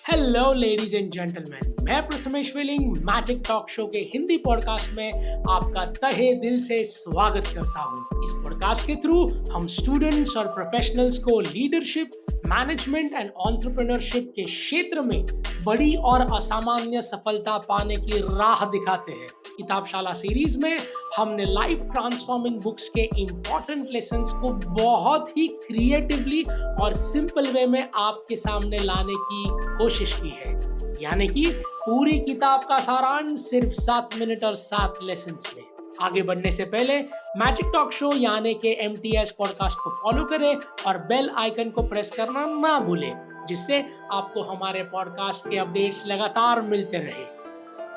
Hello ladies and gentleman, मैं Prathamesh willing magic talk show के Hindi podcast में आपका तहे दिल से स्वागत करता हूं। इस पॉडकास्ट के थ्रू हम स्टूडेंट्स और प्रोफेशनल्स को लीडरशिप, मैनेजमेंट एंड एंटरप्रेन्योरशिप के क्षेत्र में बड़ी और असामान्य सफलता पाने की राह दिखाते हैं। किताबशाला सीरीज में हमने लाइफ ट्रांसफॉर्मिंग बुक्स के इम्पोर्टेंट लेसन्स को बहुत ही क्रिएटिवली और सिंपल वे में आपके सामने लाने की कोशिश की है। यानी कि पूरी किताब का सारांश सिर्फ 7 मिनट और 7 लेसन्स में। आगे बढ़ने से पहले मैजिक टॉक शो यानी कि MTS पॉडकास्ट को फॉलो करें और बेल आइकन को प्रेस करना ना भूलें, जिससे आपको हमारे पॉडकास्ट के अपडेट्स लगातार मिलते रहे।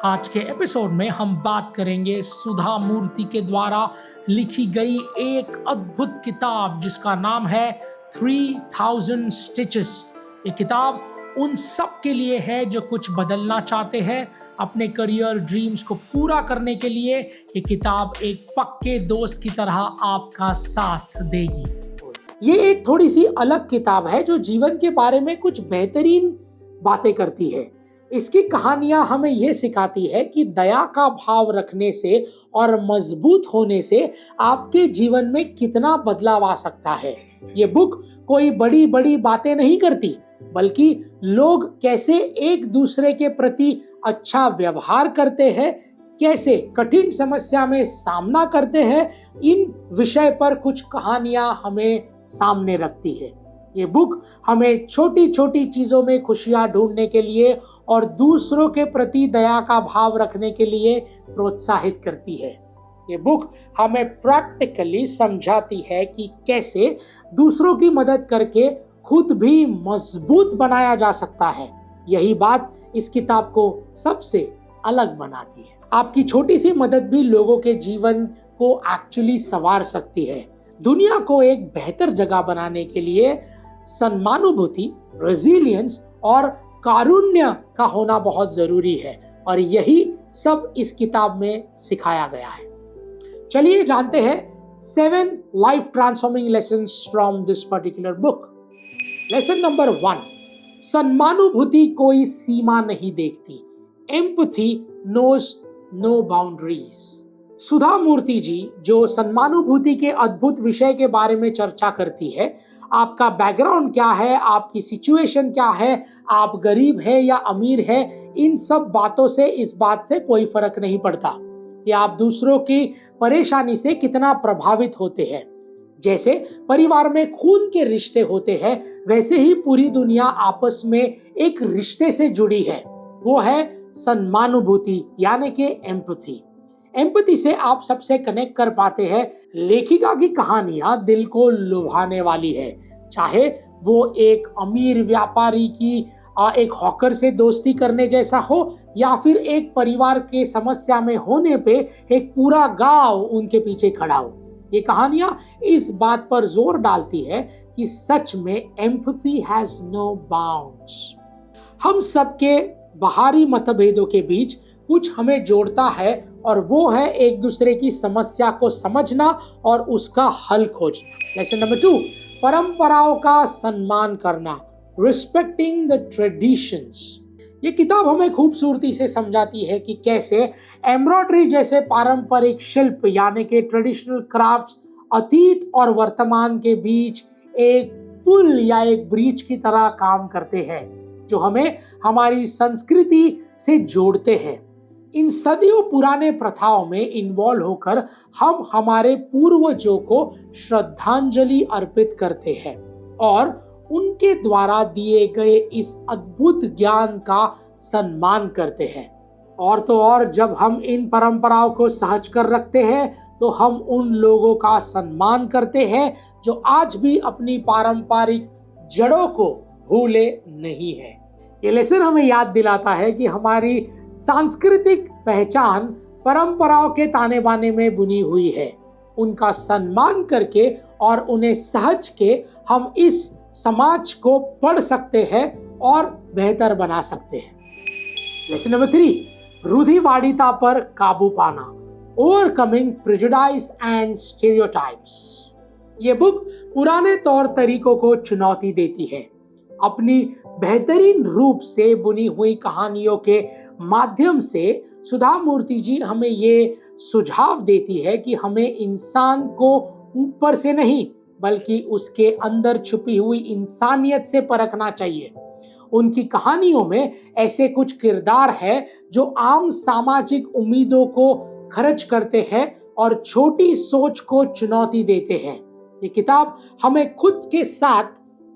आज के एपिसोड में हम बात करेंगे सुधा मूर्ति के द्वारा लिखी गई एक अद्भुत किताब जिसका नाम है 3000 स्टिचेस। ये किताब उन सब के लिए है जो कुछ बदलना चाहते हैं अपने करियर ड्रीम्स को पूरा करने के लिए। ये किताब एक पक्के दोस्त की तरह आपका साथ देगी। ये एक थोड़ी सी अलग किताब है जो जीवन के बारे में कुछ बेहतरीन बातें करती है। इसकी कहानियां हमें ये सिखाती है कि दया का भाव रखने से और मजबूत होने से आपके जीवन में कितना बदलाव आ सकता है। ये बुक कोई बड़ी बड़ी बातें नहीं करती, बल्कि लोग कैसे एक दूसरे के प्रति अच्छा व्यवहार करते हैं, कैसे कठिन समस्या में सामना करते हैं, इन विषय पर कुछ कहानियां हमें सामने रखती है। ये बुक हमें छोटी छोटी चीजों में खुशियां ढूंढने के लिए और दूसरों के प्रति दया का भाव रखने के लिए प्रोत्साहित करती है। ये बुक हमें प्रैक्टिकली समझाती है कि कैसे दूसरों की मदद करके खुद भी मजबूत बनाया जा सकता है। यही बात इस किताब को सबसे अलग बनाती है। आपकी छोटी सी मदद भी लोगों के जीवन को एक्चुअली संवार सकती है। दुनिया को एक बेहतर जगह बनाने के लिए सम्मानुभूति, रेजिलियंस और कारुण्य का होना बहुत जरूरी है, और यही सब इस किताब में सिखाया गया है। चलिए जानते हैं 7 life transforming lessons from this particular book. Lesson number 1, सम्मानुभूति कोई सीमा नहीं देखती। Empathy knows no boundaries. Sudha Murthy ji जो सम्मानुभूति के अद्भुत विषय के बारे में चर्चा करती है, आपका बैकग्राउंड क्या है, आपकी सिचुएशन क्या है, आप गरीब है या अमीर है, इन सब बातों से इस बात से कोई फर्क नहीं पड़ता कि आप दूसरों की परेशानी से कितना प्रभावित होते हैं। जैसे परिवार में खून के रिश्ते होते हैं, वैसे ही पूरी दुनिया आपस में एक रिश्ते से जुड़ी है, वो है सम्मानुभूति यानी कि एम्पैथी। एम्पैथी से आप सबसे कनेक्ट कर पाते हैं। लेखिका की कहानियां दिल को लुभाने वाली है, चाहे वो एक अमीर व्यापारी की एक हॉकर से दोस्ती करने जैसा हो, या फिर एक परिवार के समस्या में होने पे एक पूरा गांव उनके पीछे खड़ा हो। ये कहानियां इस बात पर जोर डालती है कि सच में एम्पैथी हैज नो बाउंड्स। हम सबके बाहरी मतभेदों के बीच कुछ हमें जोड़ता है, और वो है एक दूसरे की समस्या को समझना और उसका हल खोजना। लेसन नंबर 2, परंपराओं का सम्मान करना, रिस्पेक्टिंग द ट्रेडिशंस। ये किताब हमें खूबसूरती से समझाती है कि कैसे एम्ब्रॉयडरी जैसे पारंपरिक शिल्प यानी कि ट्रेडिशनल क्राफ्ट्स अतीत और वर्तमान के बीच एक पुल या एक ब्रिज की तरह काम करते हैं, जो हमें हमारी संस्कृति से जोड़ते हैं। इन सदियों पुराने प्रथाओं में इन्वॉल्व होकर हम हमारे पूर्वजों को श्रद्धांजलि अर्पित करते हैं और उनके द्वारा दिए गए इस अद्भुत ज्ञान का सम्मान करते हैं। और तो और जब हम इन परंपराओं को सहज कर रखते हैं, तो हम उन लोगों का सम्मान करते हैं जो आज भी अपनी पारंपरिक जड़ों को भूले नहीं है। ये लेसन हमें याद दिलाता है कि हमारी सांस्कृतिक पहचान परंपराओं के ताने बाने में बुनी हुई है। उनका सम्मान करके और उन्हें सहज के हम इस समाज को पढ़ सकते हैं और बेहतर बना सकते हैं। लेसन नंबर 3, रूढ़िवादिता पर काबू पाना, ओवरकमिंग प्रेजुडाइज एंड स्टेरियोटाइप्स। ये बुक पुराने तौर तरीकों को चुनौती देती है। अपनी बेहतरीन रूप से बुनी हुई कहानियों के माध्यम से सुधा मूर्ति जी हमें ये सुझाव देती है कि हमें इंसान को ऊपर से नहीं बल्कि उसके अंदर छुपी हुई इंसानियत से परखना चाहिए। उनकी कहानियों में ऐसे कुछ किरदार हैं जो आम सामाजिक उम्मीदों को खर्च करते हैं और छोटी सोच को चुनौती देते हैं। ये किताब हमें खुद के साथ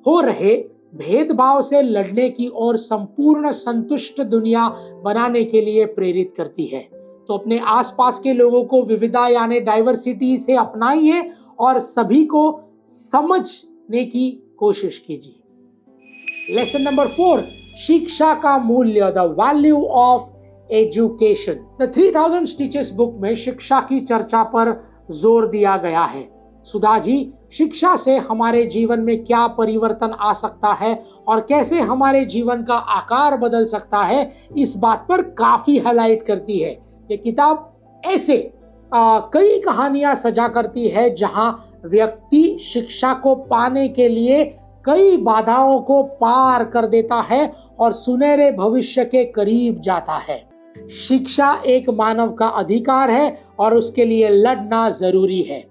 हो रहे भेदभाव से लड़ने की और संपूर्ण संतुष्ट दुनिया बनाने के लिए प्रेरित करती है। तो अपने आसपास के लोगों को विविधता यानी डाइवर्सिटी से अपनाइए और सभी को समझने की कोशिश कीजिए। लेसन नंबर 4, शिक्षा का मूल्य, the value of education. The 3000 stitches book में शिक्षा की चर्चा पर जोर दिया गया है। सुधा जी शिक्षा से हमारे जीवन में क्या परिवर्तन आ सकता है और कैसे हमारे जीवन का आकार बदल सकता है, इस बात पर काफी हाईलाइट करती है। ये किताब ऐसे कई कहानियां सजा करती है जहां व्यक्ति शिक्षा को पाने के लिए कई बाधाओं को पार कर देता है और सुनहरे भविष्य के करीब जाता है। शिक्षा एक मानव का अधिकार है और उसके लिए लड़ना जरूरी है।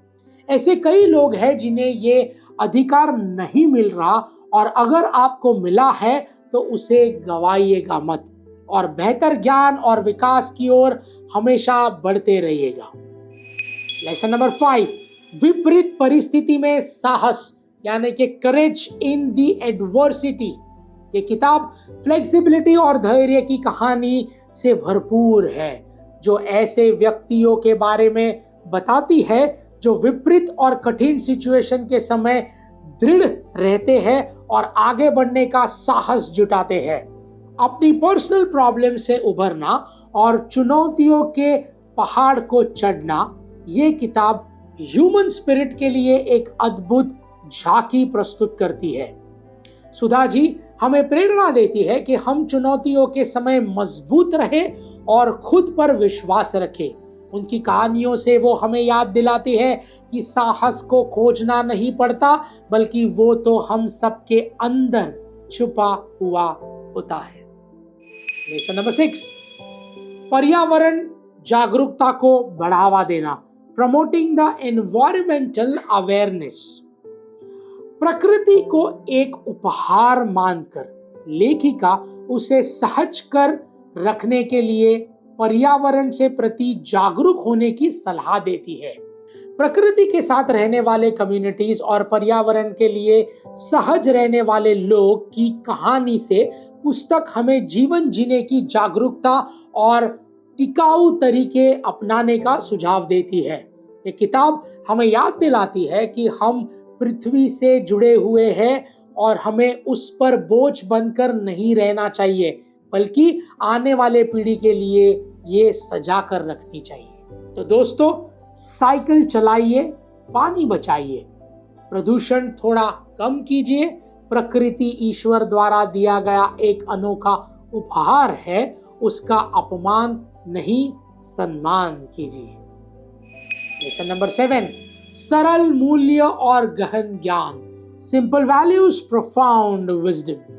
ऐसे कई लोग हैं जिन्हें ये अधिकार नहीं मिल रहा और अगर आपको मिला है तो उसे गवाइएगा मत और बेहतर ज्ञान और विकास की ओर हमेशा बढ़ते रहिएगा। लेसन नंबर 5, विपरीत परिस्थिति में साहस यानी कि करेज इन दी एडवर्सिटी। ये किताब फ्लेक्सिबिलिटी और धैर्य की कहानी से भरपूर है, जो ऐसे व्यक्तियों के बारे में बताती है जो विपरीत और कठिन सिचुएशन के समय दृढ़ रहते हैं और आगे बढ़ने का साहस जुटाते हैं। अपनी पर्सनल प्रॉब्लम से उभरना और चुनौतियों के पहाड़ को चढ़ना, ये किताब ह्यूमन स्पिरिट के लिए एक अद्भुत झांकी प्रस्तुत करती है। सुधा जी हमें प्रेरणा देती है कि हम चुनौतियों के समय मजबूत रहें और खुद पर विश्वास रखें। उनकी कहानियों से वो हमें याद दिलाती है कि साहस को खोजना नहीं पड़ता, बल्कि वो तो हम सबके अंदर छुपा हुआ होता है। लेसन नंबर 6, पर्यावरण जागरूकता को बढ़ावा देना, प्रमोटिंग द एनवायरमेंटल अवेयरनेस। प्रकृति को एक उपहार मानकर लेखिका उसे सहज कर रखने के लिए पर्यावरण से प्रति जागरूक होने की सलाह देती है। प्रकृति के साथ रहने वाले कम्युनिटीज और पर्यावरण के लिए सहज रहने वाले लोग की कहानी से पुस्तक हमें जीवन जीने की जागरूकता और टिकाऊ तरीके अपनाने का सुझाव देती है। ये किताब हमें याद दिलाती है कि हम पृथ्वी से जुड़े हुए हैं और हमें उस पर बोझ बनकर नहीं रहना चाहिए, बल्कि आने वाले पीढ़ी के लिए ये सजा कर रखनी चाहिए। तो दोस्तों, साइकिल चलाइए, पानी बचाइए, प्रदूषण थोड़ा कम कीजिए। प्रकृति ईश्वर द्वारा दिया गया एक अनोखा उपहार है, उसका अपमान नहीं, सम्मान कीजिए। लेसन नंबर 7, सरल मूल्य और गहन ज्ञान, simple values profound wisdom.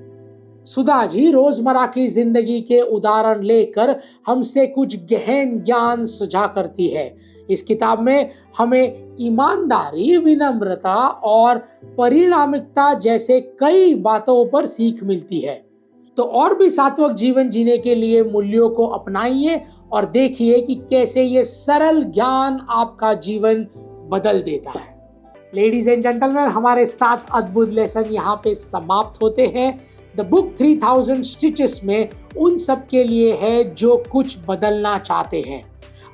Sudha ji रोजमर्रा की जिंदगी के उदाहरण लेकर हमसे कुछ गहन ज्ञान साझा करती है। इस किताब में हमें ईमानदारी, विनम्रता और परिणामिकता जैसे कई बातों पर सीख मिलती है। तो और भी सात्विक जीवन जीने के लिए मूल्यों को अपनाइए और देखिए कि कैसे ये सरल ज्ञान आपका जीवन बदल देता है। लेडीज एंड जेंटलमैन, हमारे 7 अद्भुत लेसन यहाँ पे समाप्त होते हैं। द बुक 3000 स्टिचेस में उन सब के लिए है जो कुछ बदलना चाहते हैं।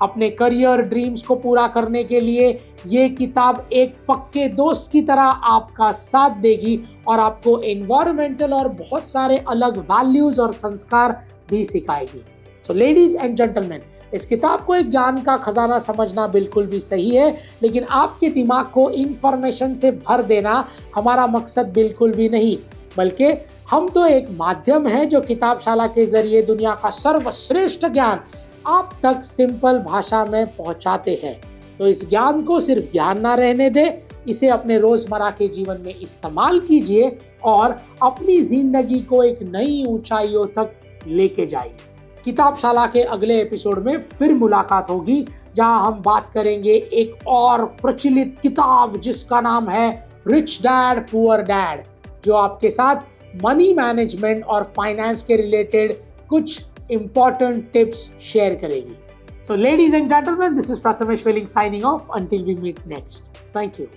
अपने करियर ड्रीम्स को पूरा करने के लिए ये किताब एक पक्के दोस्त की तरह आपका साथ देगी और आपको एनवायरमेंटल और बहुत सारे अलग वैल्यूज और संस्कार भी सिखाएगी। सो लेडीज एंड जेंटलमैन, इस किताब को एक ज्ञान का खजाना समझना बिल्कुल भी सही है, लेकिन आपके दिमाग को इंफॉर्मेशन से भर देना हमारा मकसद बिल्कुल भी नहीं, बल्कि हम तो एक माध्यम है जो किताबशाला के जरिए दुनिया का सर्वश्रेष्ठ ज्ञान आप तक सिंपल भाषा में पहुंचाते हैं। तो इस ज्ञान को सिर्फ ज्ञान ना रहने दे, इसे अपने रोजमर्रा के जीवन में इस्तेमाल कीजिए और अपनी जिंदगी को एक नई ऊंचाइयों तक लेके जाइए। किताबशाला के अगले एपिसोड में फिर मुलाकात होगी, जहां हम बात करेंगे एक और प्रचलित किताब जिसका नाम है रिच डैड पुअर डैड, जो आपके साथ मनी मैनेजमेंट और फाइनेंस के रिलेटेड कुछ इंपॉर्टेंट टिप्स शेयर करेगी। So ladies and gentlemen, this is Prathamesh Welling signing off until we meet next. Thank you.